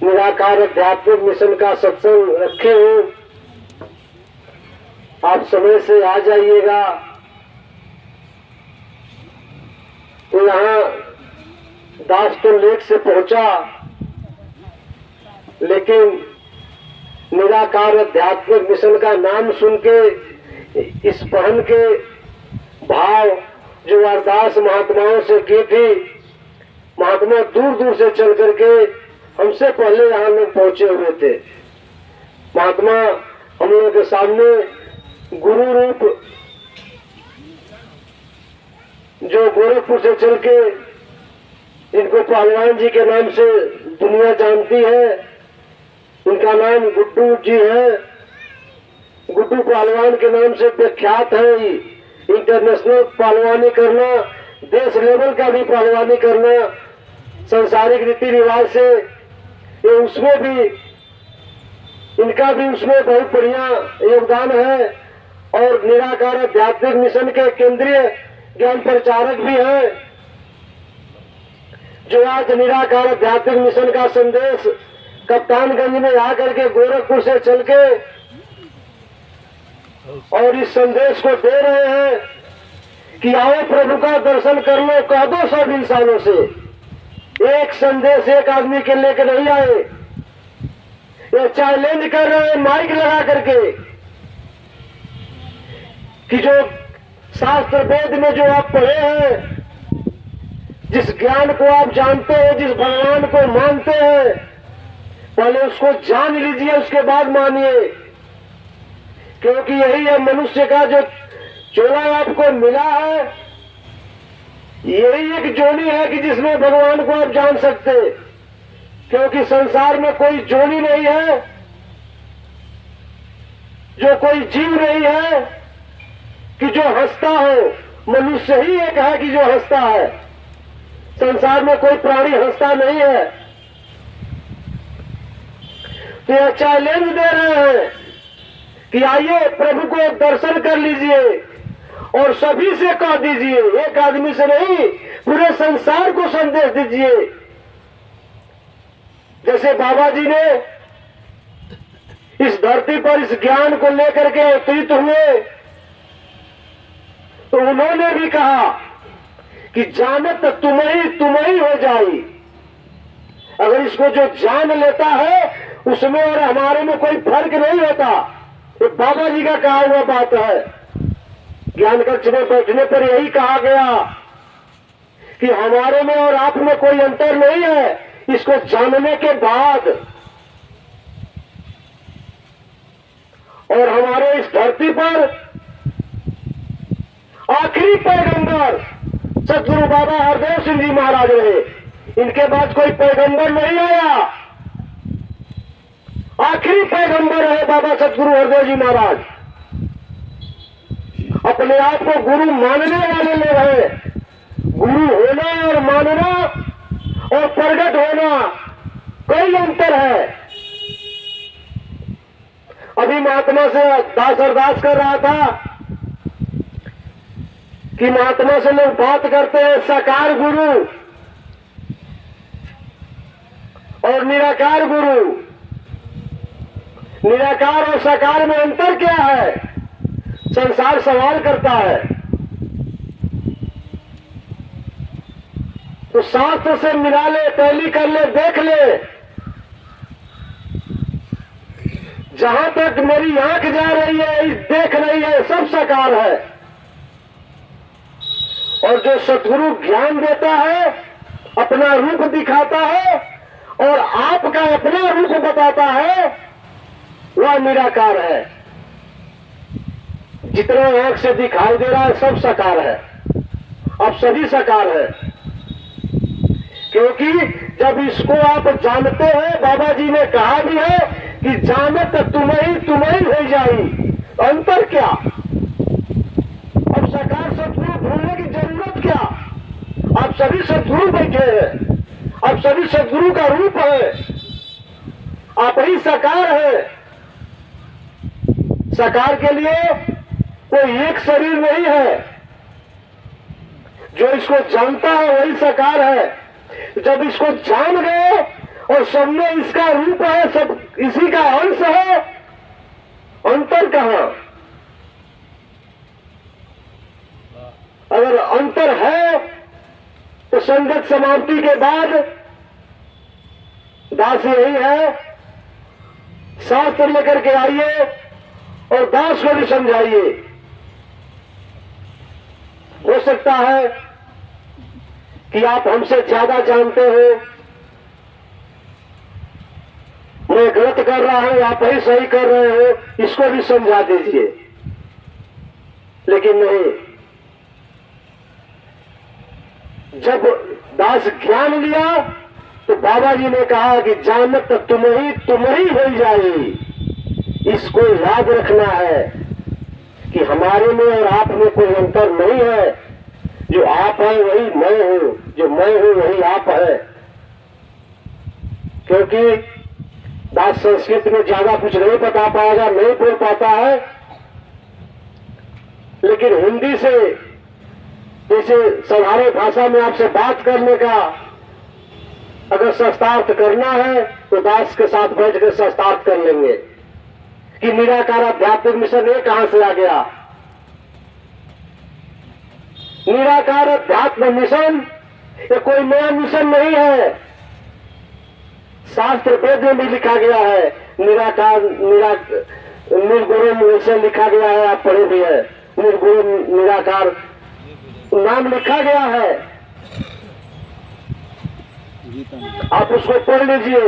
निराकार आध्यात्मिक मिशन का सत्संग रखे हूं। आप समय से आ जाइएगा। तो यहाँ दासपुर लेट से पहुंचा, लेकिन निराकार आध्यात्मिक मिशन का नाम सुन के इस बहन के भाव जो अरदास महात्माओं से की थी, महात्मा दूर दूर से चल करके हमसे पहले यहाँ लोग पहुंचे हुए थे। महात्मा हम लोगों के सामने गुरु रूप जो गोरखपुर से चल के इनको पहलवान जी के नाम से दुनिया जानती है, उनका नाम गुड्डू जी है। गुड्डू पहलवान के नाम से विख्यात है। इंटरनेशनल पहलवानी करना, देश लेवल का भी पहलवानी करना, संसारिक रीति रिवाज से ये उसमें भी इनका भी उसमें बहुत बढ़िया योगदान है। और निराकार आध्यात्मिक मिशन के केंद्रीय ज्ञान प्रचारक भी हैं, जो आज निराकार आध्यात्मिक मिशन का संदेश कप्तानगंज में आकर के गोरखपुर से चल के और इस संदेश को दे रहे हैं कि आओ प्रभु का दर्शन कर लो। कह दो सब इंसानों से, एक संदेश एक आदमी के लेकर नहीं आए। ये चैलेंज कर रहे हैं माइक लगा करके कि जो शास्त्र वेद में जो आप पढ़े हैं, जिस ज्ञान को आप जानते हैं, जिस भगवान को मानते हैं, पहले उसको जान लीजिए, उसके बाद मानिए। क्योंकि यही है मनुष्य का जो चोला आपको मिला है, यही एक जोनी है कि जिसमें भगवान को आप जान सकते। क्योंकि संसार में कोई जोनी नहीं है, जो कोई जीव नहीं है कि जो हंसता हो। मनुष्य ही एक है कि जो हंसता है। संसार में कोई प्राणी हंसता नहीं है। तो यह चैलेंज दे रहे हैं कि आइए प्रभु को दर्शन कर लीजिए और सभी से कह दीजिए, एक आदमी से नहीं, पूरे संसार को संदेश दीजिए। जैसे बाबा जी ने इस धरती पर इस ज्ञान को लेकर के अवतरित हुए, तो उन्होंने भी कहा कि जानत तुम ही हो जाई। अगर इसको जो जान लेता है उसमें और हमारे में कोई फर्क नहीं होता। ये बाबा जी का कहा हुआ बात है। ज्ञान कक्ष में बैठने पर यही कहा गया कि हमारे में और आप में कोई अंतर नहीं है, इसको जानने के बाद। और हमारे इस धरती पर आखिरी पैगंबर सतगुरु बाबा हरदेव सिंह जी महाराज रहे। इनके बाद कोई पैगंबर नहीं आया। आखिरी पैगंबर है बाबा सतगुरु हरदेव जी महाराज। अपने आप को गुरु मानने वाले लोग हैं। गुरु होना और मानना और प्रगट होना कोई अंतर है। अभी महात्मा से दास अरदास कर रहा था कि महात्मा से लोग बात करते हैं साकार गुरु और निराकार गुरु। निराकार और साकार में अंतर क्या है? संसार सवाल करता है। तो शास्त्र से मिला ले, टैली कर ले, देख ले। जहां तक मेरी आंख जा रही है, देख रही है, सब साकार है। और जो सतगुरु ज्ञान देता है, अपना रूप दिखाता है और आपका अपना रूप बताता है, वह निराकार है। जितना आंख से दिखाई दे रहा है सब साकार है। अब सभी साकार है। क्योंकि जब इसको आप जानते हैं, बाबा जी ने कहा भी है कि जानत तुम ही हो जाई। अंतर क्या? अब साकार सतगुरु ढूंढने की जरूरत क्या? आप सभी सतगुरु बैठे हैं। अब सभी सतगुरु का रूप है। आप ही साकार है। साकार के लिए कोई एक शरीर नहीं है। जो इसको जानता है वही साकार है। जब इसको जान गए और तो सब में इसका रूप है, सब इसी का अंश है। अंतर कहां? अगर अंतर है तो संगत समाप्ति के बाद दास यही है, शास्त्र लेकर के आइए और दास को भी समझाइए। हो सकता है कि आप हमसे ज्यादा जानते हो, मैं गलत कर रहा हूं, आप ही सही कर रहे हो, इसको भी समझा दीजिए। लेकिन नहीं, जब दास ज्ञान लिया तो बाबा जी ने कहा कि जानत तुम ही हो जाए। इसको याद रखना है कि हमारे में और आप में कोई अंतर नहीं है। जो आप है वही मैं हूं, जो मैं हूं वही आप है। क्योंकि दास संस्कृत में ज्यादा कुछ नहीं बता पाएगा, नहीं बोल पाता है, लेकिन हिंदी से जैसे साधारण भाषा में आपसे बात करने का अगर शास्त्रार्थ करना है तो दास के साथ बैठ कर शास्त्रार्थ कर लेंगे कि निराकार आध्यात्मिक मिशन ये कहां से आ गया। निराकार अध्यात्म मिशन ये कोई नया मिशन नहीं है। शास्त्र वेद में भी लिखा गया है निराकार निर्गुण वैसे लिखा गया है, आप पढ़े भी है, निर्गुण निराकार नाम लिखा गया है, आप उसको पढ़ लीजिए।